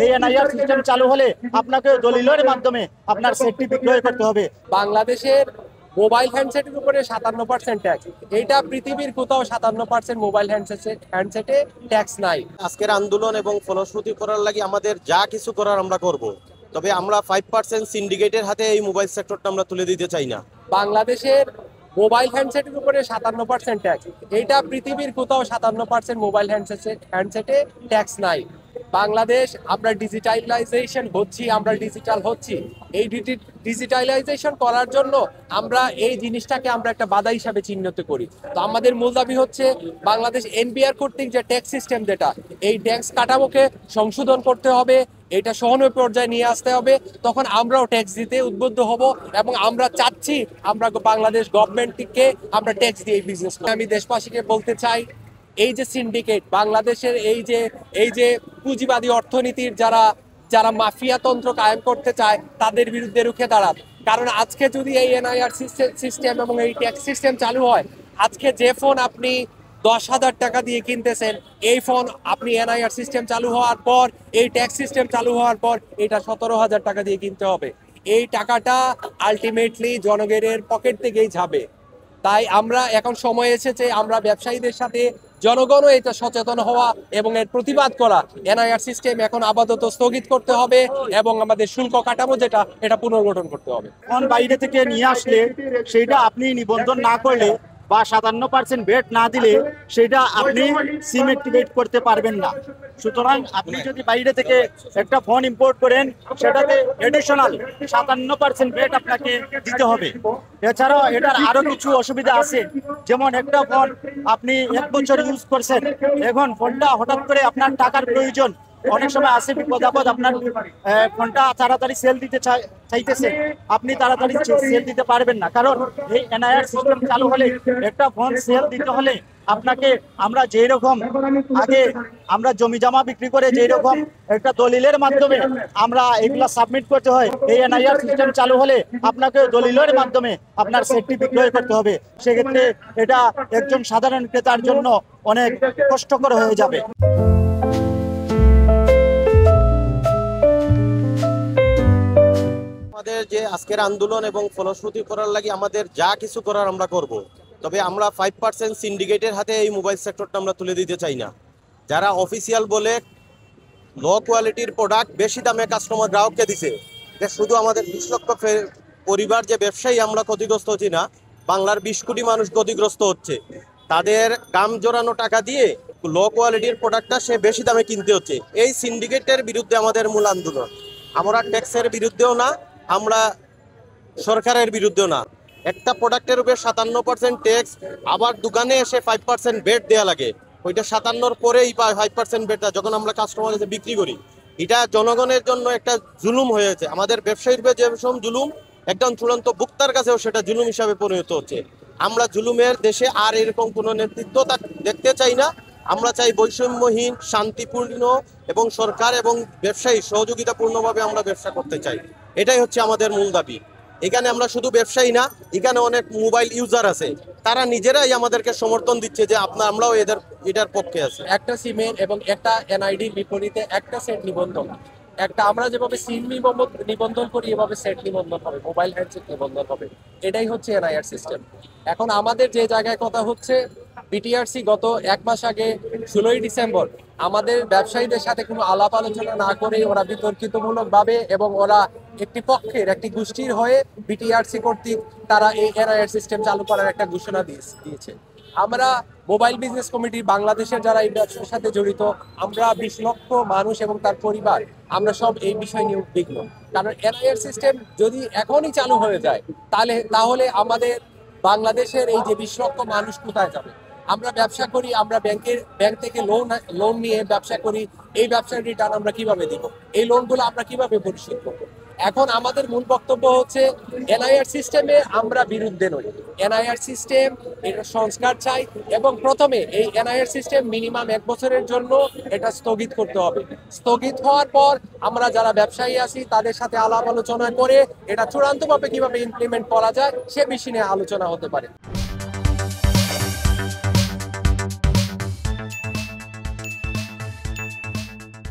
এই NIR system চালু হলে আপনাকে দলিলের মাধ্যমে আপনার সেটটি বিক্রয় করতে হবে। বাংলাদেশের মোবাইল হ্যান্ডসেটের উপরে 57% ট্যাক্স। এইটা পৃথিবীর কোথাও 57% মোবাইল হ্যান্ডসেটে ট্যাক্স নাই। আজকের আন্দোলন এবং ফলশ্রুতি করার লাগি আমাদের যা কিছু করার আমরা করব, তবে আমরা 5% সিন্ডিকেটের হাতে এই মোবাইল সেক্টরটা আমরা তুলে দিতে চাই না। বাংলাদেশের মোবাইল হ্যান্ডসেটের উপরে 57% ট্যাক্স। এইটা পৃথিবীর কোথাও 57% মোবাইল হ্যান্ডসেটে ট্যাক্স নাই। বাংলাদেশ আমরা ডিজিটালাইজেশন হচ্ছি, আমরা ডিজিটাল হচ্ছি। এই ডিজিটালাইজেশন করার জন্য আমরা এই জিনিসটাকে আমরা একটা বাধা হিসাবে চিহ্নিত করি। তো আমাদের মূল দাবি হচ্ছে বাংলাদেশ এনবিআর কর্তৃক যে ট্যাক্স সিস্টেম, যেটা এই ট্যাক্স কাঠামোকে সংশোধন করতে হবে, এটা সহনীয় পর্যায়ে নিয়ে আসতে হবে। তখন আমরাও ট্যাক্স দিতে উদ্বুদ্ধ হব এবং আমরা চাচ্ছি আমরা বাংলাদেশ গভর্নমেন্টকে আমরা ট্যাক্স দিয়ে বিজনেস করি। আমি দেশবাসীকে বলতে চাই, এই যে সিন্ডিকেট, বাংলাদেশের এই যে পুঁজিবাদী অর্থনীতির যারা মাফিয়া তন্ত্র কায়েম করতে চায়, তাদের বিরুদ্ধে রুখে দাঁড়ান। কারণ আজকে যদি এই এনআইআর সিস্টেম এবং এই ট্যাক্স সিস্টেম চালু হয়, আজকে যে ফোন আপনি 10,000 টাকা দিয়ে কিনতেছেন, এই ফোন আপনি এনআইআর সিস্টেম চালু হওয়ার পর, এই ট্যাক্স সিস্টেম চালু হওয়ার পর এটা 17,000 টাকা দিয়ে কিনতে হবে। এই টাকাটা আলটিমেটলি জনগণের পকেট থেকেই যাবে। তাই আমরা এখন সময় এসেছে আমরা ব্যবসায়ীদের সাথে জনগণও এটা সচেতন হওয়া এবং এর প্রতিবাদ করা। এনআইআর সিস্টেম এখন আপাতত স্থগিত করতে হবে এবং আমাদের শুল্ক কাঠামো যেটা, এটা পুনর্গঠন করতে হবে। ফোন বাইরে থেকে নিয়ে আসলে সেইটা আপনি নিবন্ধন না করলে বা 57% ভ্যাট না দিলে সেটা আপনি সিম অ্যাক্টিভেট করতে পারবেন না। সুতরাং আপনি যদি বাইরে থেকে একটা ফোন ইম্পোর্ট করেন, সেটাতে এডিশনাল 57% ভ্যাট আপনাকে দিতে হবে। এছাড়াও এটার আরো কিছু অসুবিধা আছে, যেমন একটা ফোন আপনি 1 বছর ইউজ করছেন, এখন ফোনটা হঠাৎ করে আপনার টাকার প্রয়োজন, অনেক সময় আছে বিপদ আপদ, আপনার ফোনটা তাড়াতাড়ি সেল দিতে চাইতেছে, আপনি তাড়াতাড়ি সেল দিতে পারবেন না। কারণ এই এনআইআর সিস্টেম চালু হলে একটা ফোন সেল দিতে হলে আপনাকে আমরা যেই রকম আগে আমরা জমি জমা বিক্রি করে যেই রকম একটা দলিলের মাধ্যমে আমরা এগুলা সাবমিট করতে হয়, এই এনআইআর সিস্টেম চালু হলে আপনাকে দলিলের মাধ্যমে আপনার সেটটি বিক্রয় করতে হবে। সেক্ষেত্রে এটা একজন সাধারণ ক্রেতার জন্য অনেক কষ্টকর হয়ে যাবে। আমাদের যে আজকের আন্দোলন এবং ফলশ্রুতি করার লাগি আমাদের যা কিছু করার আমরা করব, তবে আমরা 5% সিন্ডিকেটের হাতে এই মোবাইল সেক্টরটা আমরা তুলে দিতে চাই না। যারা অফিসিয়াল বলে লো কোয়ালিটির প্রোডাক্ট বেশি দামে কাস্টমার গ্রাহককে দিছে, যে শুধু আমাদের 20 লক্ষ পরিবার যে ব্যবসায়ী আমরা ক্ষতিগ্রস্ত হচ্ছি না, বাংলার 20 কোটি মানুষ ক্ষতিগ্রস্ত হচ্ছে। তাদের কাম জোরানো টাকা দিয়ে লো কোয়ালিটির প্রোডাক্টটা সে বেশি দামে কিনতে হচ্ছে। এই সিন্ডিকেটের বিরুদ্ধে আমাদের মূল আন্দোলন। আমরা ট্যাক্সের বিরুদ্ধেও না, আমরা সরকারের বিরুদ্ধেও না। একটা প্রোডাক্টের উপরে 57% ট্যাক্স, আবার দোকানে এসে 5% ভ্যাট দেওয়া লাগে। ওইটা 57 পরেই 5% ভ্যাটটা যখন আমরা কাস্টমার কাছে বিক্রি করি, এটা জনগণের জন্য একটা জুলুম হয়েছে। আমাদের ব্যবসায়ীর যে জুলুম, একদম চূড়ান্ত ভোক্তার কাছেও সেটা জুলুম হিসাবে পরিণত হচ্ছে। আমরা জুলুমের দেশে আর এরকম কোনো নেতৃত্ব দেখতে চাই না। আমরা চাই বৈষম্যহীন, শান্তিপূর্ণ এবং সরকার এবং ব্যবসায়ী সহযোগিতাপূর্ণভাবে আমরা ব্যবসা করতে চাই। এটাই হচ্ছে আমাদের মূল দাবি। এখানে আমরা শুধু ব্যবসায়ী না, এখানে অনেক মোবাইল ইউজার আছে, তারা নিজেরাই আমাদেরকে সমর্থন দিচ্ছে যে আমরাও এটার পক্ষে আছি। একটা সিমের এবং একটা এনআইডির বিপরীতে একটা সেট নিবন্ধন, একটা আমরা যেভাবে সিম নিবন্ধন করি এভাবে সেট নিবন্ধন হবে, মোবাইল হ্যান্ডসেট নিবন্ধন হবে। এটাই হচ্ছে এনআইআর সিস্টেম। এখন আমাদের যে জায়গায় কথা হচ্ছে, বিটিআরসি গত 1 মাস আগে 16ই ডিসেম্বর আমাদের ব্যবসায়ীদের সাথে কোনো আলাপ আলোচনা না করে ওরা বিতর্কিতমূলক ভাবে এবং ওরা একটি পক্ষের একটি গোষ্ঠীর হয়ে বিটিআরসি কর্তৃক তারা এই এনআইআর সিস্টেম চালু করার একটা ঘোষণা দিয়েছে। আমরা মোবাইল বিজনেস কমিটি বাংলাদেশের যারা এই ব্যবসার সাথে জড়িত, আমরা 20 লক্ষ মানুষ এবং তার পরিবার, আমরা সব এই বিষয় নিয়ে উদ্বিগ্ন। কারণ এনআইআর সিস্টেম যদি এখনই চালু হয়ে যায়, তাহলে আমাদের বাংলাদেশের এই যে 20 লক্ষ মানুষ কোথায় যাবে? আমরা ব্যবসা করি, আমরা ব্যাংক থেকে লোন নিয়ে ব্যবসা করি, এই ব্যবসার রিটার্ন আমরা কিভাবে দিব? এই লোনগুলো আমরা কিভাবে পরিশোধ করবো? এখন আমাদের মূল বক্তব্য হচ্ছে এনআইআর সিস্টেমে আমরা বিরুদ্ধে নই। এনআইআর সিস্টেম এটা সংস্কার চাই এবং প্রথমে এই এনআইআর সিস্টেম মিনিমাম 1 বছরের জন্য এটা স্থগিত করতে হবে। স্থগিত হওয়ার পর আমরা যারা ব্যবসায়ী আছি তাদের সাথে আলাপ আলোচনা করে এটা চূড়ান্তভাবে কিভাবে ইমপ্লিমেন্ট করা যায় সে বিষয়ে নিয়ে আলোচনা হতে পারে।